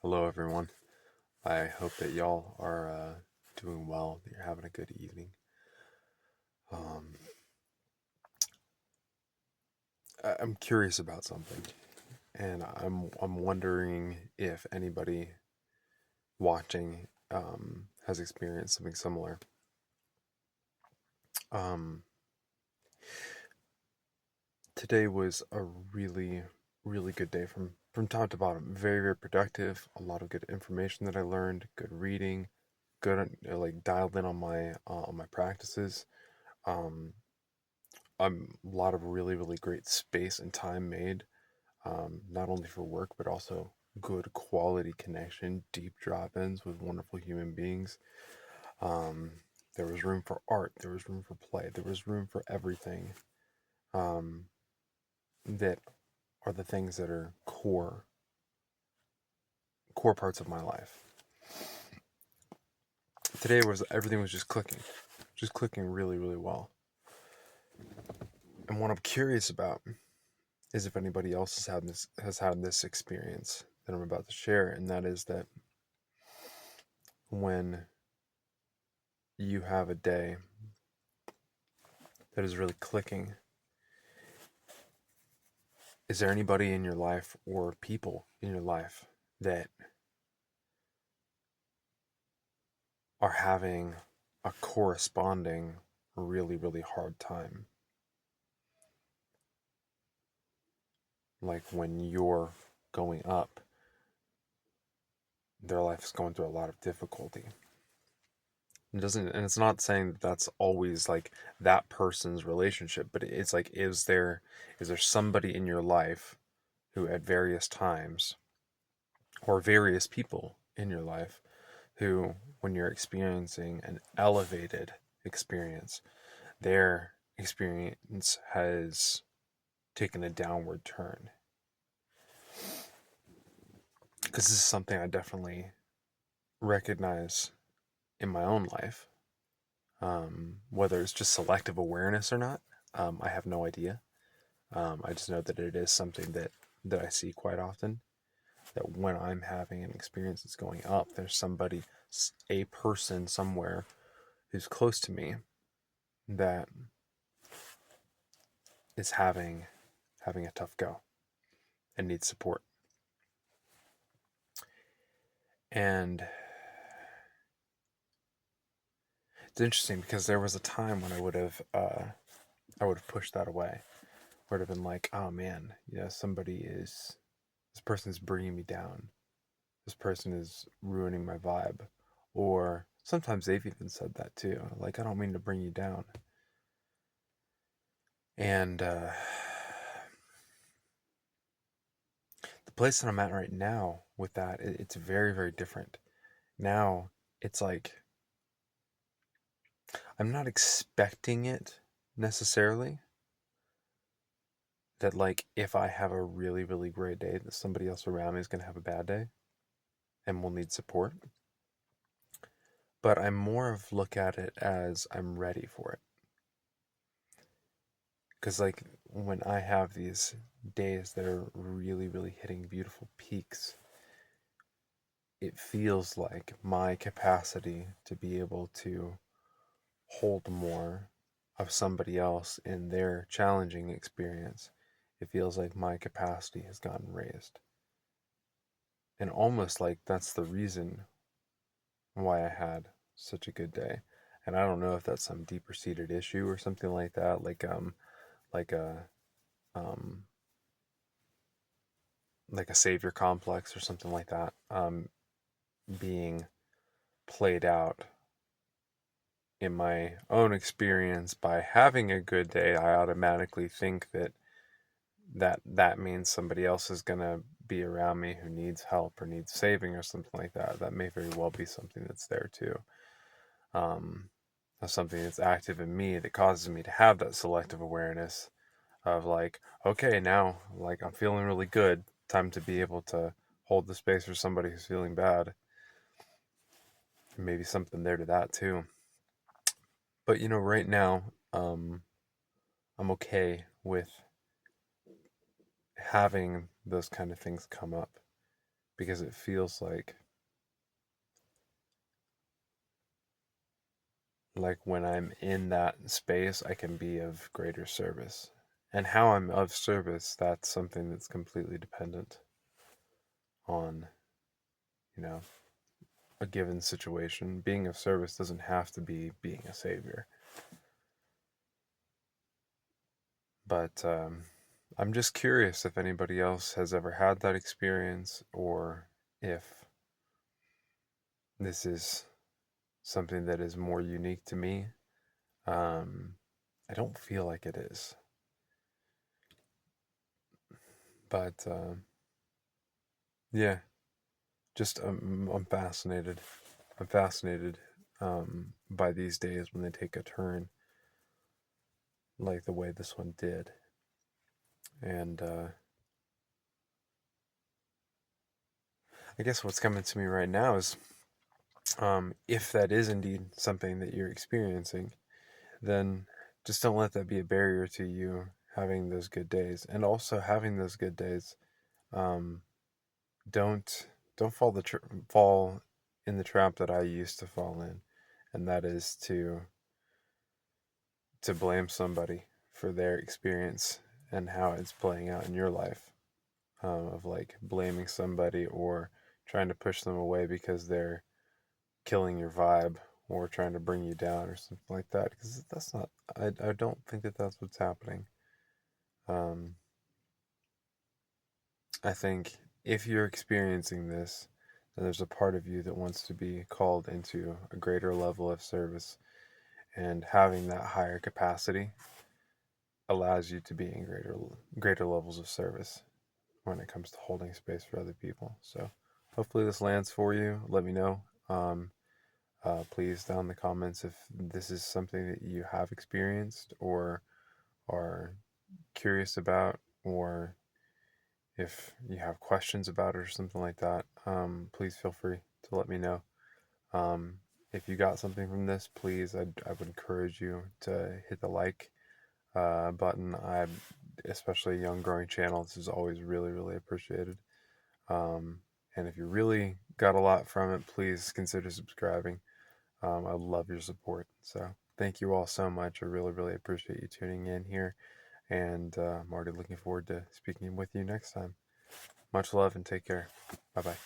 Hello, everyone. I hope that y'all are doing well, that you're having a good evening. Um, I'm curious about something, and I'm wondering if anybody watching has experienced something similar. Um, Today was a really good day from top to bottom. Very productive. A lot of good information that I learned. Good reading. Good like dialed in on my practices. Um, a lot of really great space and time made, not only for work but also good quality connection, deep drop-ins with wonderful human beings. Um, there was room for art, there was room for play, there was room for everything, um, that are the things that are core parts of my life. Today was everything was just clicking really well. And what I'm curious about is if anybody else has had this experience that I'm about to share, and that is that when you have a day that is really clicking, is there anybody in your life or people in your life that are having a corresponding really hard time? Like when you're going up, their life is going through a lot of difficulty. It doesn't, and it's not saying that that's always like that person's relationship, but it's like, is there somebody in your life who at various times, or various people in your life who, when you're experiencing an elevated experience, their experience has taken a downward turn? Because this is something I definitely recognize in my own life. Whether it's just selective awareness or not, I have no idea. I just know that it is something that I see quite often. That when I'm having an experience that's going up, there's somebody, a person somewhere who's close to me that is having a tough go and needs support. And it's interesting because there was a time when I would have pushed that away. Would have been like, oh man, this person's bringing me down. This person is ruining my vibe. Or sometimes they've even said that too. Like, I don't mean to bring you down. And the place that I'm at right now with that, it's very different. Now it's like I'm not expecting it necessarily, that like if I have a really great day, that somebody else around me is going to have a bad day and will need support. But I'm more of look at it as I'm ready for it. Because like when I have these days that are really hitting beautiful peaks, it feels like my capacity to be able to hold more of somebody else in their challenging experience, it feels like my capacity has gotten raised. And almost like that's the reason why I had such a good day. And I don't know if that's some deeper seated issue or something like that, like a um like a savior complex or something like that, being played out in my own experience. By having a good day, I automatically think that means somebody else is gonna be around me who needs help or needs saving or something like that. That may very well be something that's there too. Um, Something that's active in me that causes me to have that selective awareness of like, okay, now like I'm feeling really good. Time to be able to hold the space for somebody who's feeling bad. Maybe something there to that too. But right now, I'm okay with having those kind of things come up. because it feels like when I'm in that space, I can be of greater service. And how I'm of service, that's something that's completely dependent on, you know, a given situation. Being of service doesn't have to be being a savior. But I'm just curious if anybody else has ever had that experience, or if this is something that is more unique to me. Um, I don't feel like it is. But yeah, just I'm fascinated. I'm fascinated by these days when they take a turn like the way this one did. And I guess what's coming to me right now is if that is indeed something that you're experiencing, then just don't let that be a barrier to you having those good days. And also having those good days, um, don't fall in the trap that I used to fall in, and that is to blame somebody for their experience and how it's playing out in your life. Of like blaming somebody or trying to push them away because they're killing your vibe or trying to bring you down or something like that. Because that's not. I don't think that that's what's happening. Um, I think if you're experiencing this, then there's a part of you that wants to be called into a greater level of service, and having that higher capacity allows you to be in greater levels of service when it comes to holding space for other people. So hopefully this lands for you. Let me know. Please down in the comments if this is something that you have experienced or are curious about, or if you have questions about it or something like that. Please feel free to let me know. Um, if you got something from this, please, I would encourage you to hit the like button. Especially a young growing channel, this is always really, really appreciated. And if you really got a lot from it, please consider subscribing. I love your support. So thank you all so much. I really, really appreciate you tuning in here. And I'm already looking forward to speaking with you next time. Much love and take care. Bye bye.